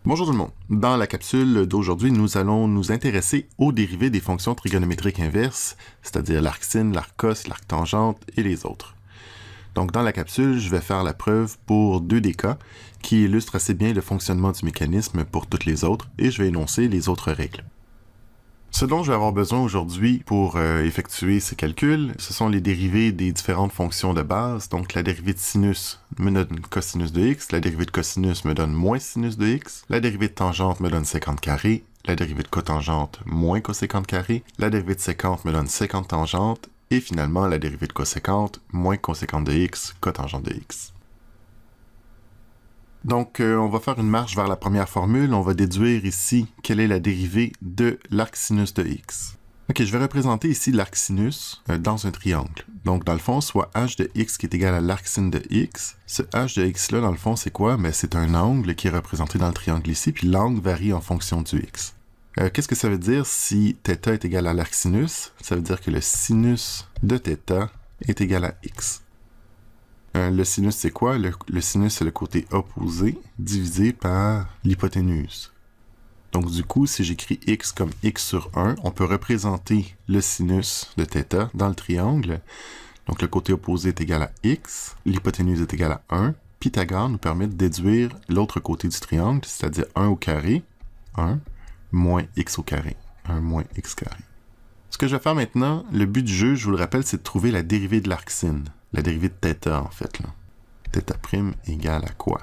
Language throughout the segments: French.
Bonjour tout le monde. Dans la capsule d'aujourd'hui, nous allons nous intéresser aux dérivés des fonctions trigonométriques inverses, c'est-à-dire l'arc sin, l'arc cos, l'arc tangente et les autres. Donc dans la capsule, je vais faire la preuve pour deux des cas qui illustrent assez bien le fonctionnement du mécanisme pour toutes les autres et je vais énoncer les autres règles. Ce dont je vais avoir besoin aujourd'hui pour effectuer ces calculs, ce sont les dérivés des différentes fonctions de base. Donc la dérivée de sinus me donne cosinus de x, la dérivée de cosinus me donne moins sinus de x, la dérivée de tangente me donne sécante carré, la dérivée de cotangente moins cosécante carré, la dérivée de sécante me donne sécante tangente, et finalement la dérivée de cosécante moins cosécante de x, cotangente de x. Donc, on va faire une marche vers la première formule. On va déduire ici quelle est la dérivée de l'arc sinus de x. Ok, je vais représenter ici l'arc sinus dans un triangle. Donc, dans le fond, soit h de x qui est égal à l'arc sin de x. Ce h de x-là, dans le fond, c'est quoi? Ben, c'est un angle qui est représenté dans le triangle ici, puis l'angle varie en fonction du x. Qu'est-ce que ça veut dire si θ est égal à l'arc sinus? Ça veut dire que le sinus de θ est égal à x. Le sinus, c'est quoi? Le sinus, c'est le côté opposé divisé par l'hypoténuse. Donc, du coup, si j'écris x comme x sur 1, on peut représenter le sinus de θ dans le triangle. Donc, le côté opposé est égal à x, l'hypoténuse est égale à 1. Pythagore nous permet de déduire l'autre côté du triangle, c'est-à-dire 1 au carré, 1, moins x au carré, 1 moins x carré. Ce que je vais faire maintenant, le but du jeu, je vous le rappelle, c'est de trouver la dérivée de l'arc sin. La dérivée de θ, en fait. Θ' égale à quoi?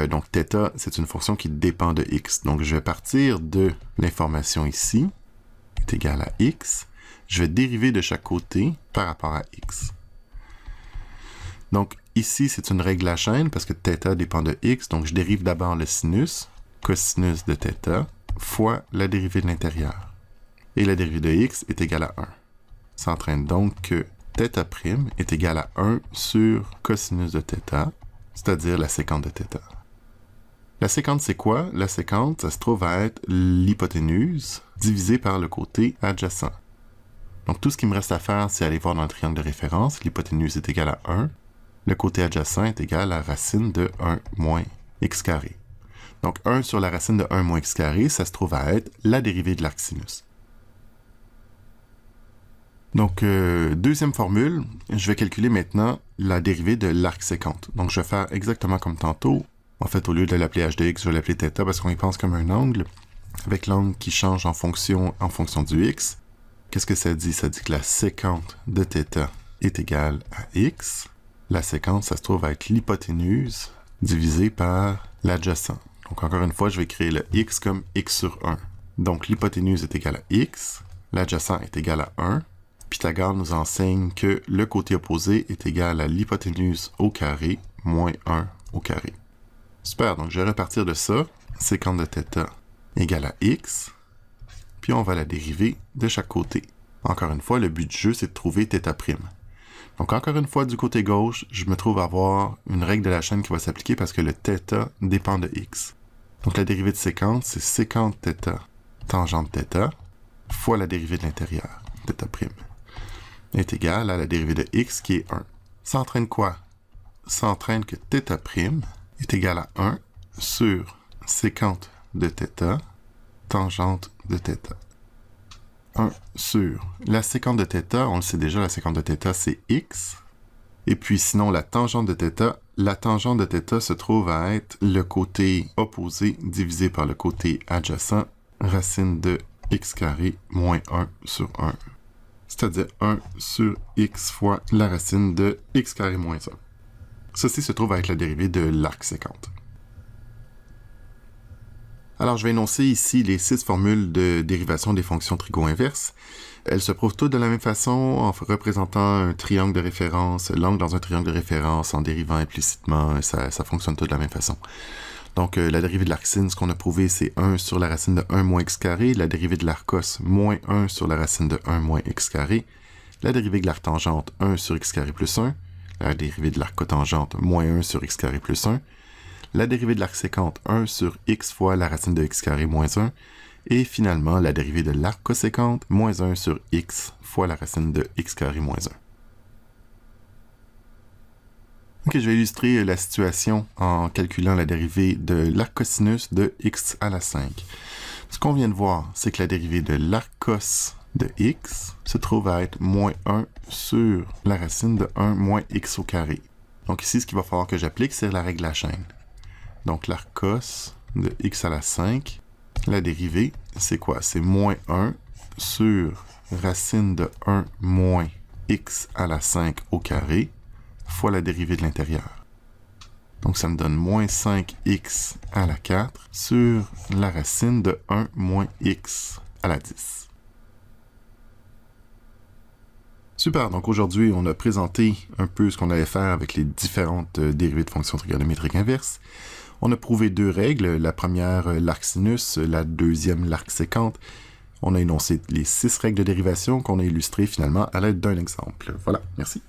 Donc, θ, c'est une fonction qui dépend de x. Donc, je vais partir de l'information ici, est égale à x. Je vais dériver de chaque côté par rapport à x. Donc, ici, c'est une règle à chaîne parce que θ dépend de x. Donc, je dérive d'abord le sinus, cosinus de θ, fois la dérivée de l'intérieur. Et la dérivée de x est égale à 1. Ça entraîne donc que θ' est égal à 1 sur cosinus de θ, c'est-à-dire la sécante de θ. La sécante, c'est quoi? La sécante, ça se trouve à être l'hypoténuse divisée par le côté adjacent. Donc, tout ce qui me reste à faire, c'est aller voir dans le triangle de référence. L'hypoténuse est égale à 1. Le côté adjacent est égal à racine de 1 moins x carré. Donc, 1 sur la racine de 1 moins x carré, ça se trouve à être la dérivée de l'arc sinus. Donc, deuxième formule, je vais calculer maintenant la dérivée de l'arc sécante. Donc, je vais faire exactement comme tantôt. En fait, au lieu de l'appeler h de x, je vais l'appeler θ parce qu'on y pense comme un angle, avec l'angle qui change en fonction du x. Qu'est-ce que ça dit? Ça dit que la sécante de θ est égale à x. La sécante, ça se trouve à être l'hypoténuse divisée par l'adjacent. Donc, encore une fois, je vais créer le x comme x sur 1. Donc, l'hypoténuse est égale à x. L'adjacent est égal à 1. Pythagore nous enseigne que le côté opposé est égal à l'hypoténuse au carré moins 1 au carré. Super, donc je vais repartir de ça. Sécante de θ égale à x. Puis on va la dériver de chaque côté. Encore une fois, le but du jeu, c'est de trouver θ'. Donc encore une fois, du côté gauche, je me trouve à avoir une règle de la chaîne qui va s'appliquer parce que le θ dépend de x. Donc la dérivée de sécante, c'est sécante θ tangente θ fois la dérivée de l'intérieur, θ'. Est égal à la dérivée de x qui est 1. Ça entraîne quoi? Ça entraîne que θ' est égal à 1 sur sécante de θ tangente de θ. 1 sur la sécante de θ, on le sait déjà, la sécante de θ c'est x. Et puis sinon la tangente de θ, la tangente de θ se trouve à être le côté opposé divisé par le côté adjacent, racine de x carré moins 1 sur 1. C'est-à-dire 1 sur x fois la racine de x carré moins 1. Ceci se trouve à être la dérivée de l'arc sécante. Alors, je vais énoncer ici les 6 formules de dérivation des fonctions trigo-inverses. Elles se prouvent toutes de la même façon en représentant un triangle de référence, l'angle dans un triangle de référence, en dérivant implicitement, ça fonctionne tout de la même façon. Donc, la dérivée de l'arc sin, ce qu'on a prouvé, c'est 1 sur la racine de 1 moins x carré. La dérivée de l'arc cos, moins 1 sur la racine de 1 moins x carré. La dérivée de l'arc tangente, 1 sur x carré plus 1. La dérivée de l'arc cotangente, moins 1 sur x carré plus 1. La dérivée de l'arc sécante, 1 sur x fois la racine de x carré moins 1. Et finalement, la dérivée de l'arc cosécante, moins 1 sur x fois la racine de x carré moins 1. Ok, je vais illustrer la situation en calculant la dérivée de l'arc cosinus de x à la 5. Ce qu'on vient de voir, c'est que la dérivée de l'arc cos de x se trouve à être moins 1 sur la racine de 1 moins x au carré. Donc ici, ce qu'il va falloir que j'applique, c'est la règle de la chaîne. Donc l'arc cos de x à la 5, la dérivée, c'est quoi? C'est moins 1 sur racine de 1 moins x à la 5 au carré fois la dérivée de l'intérieur. Donc ça me donne moins 5x à la 4 sur la racine de 1 moins x à la 10. Super, donc aujourd'hui on a présenté un peu ce qu'on allait faire avec les différentes dérivées de fonctions trigonométriques inverses. On a prouvé 2 règles, la première l'arc sinus, la deuxième l'arc sécante. On a énoncé les 6 règles de dérivation qu'on a illustrées finalement à l'aide d'un exemple. Voilà, merci.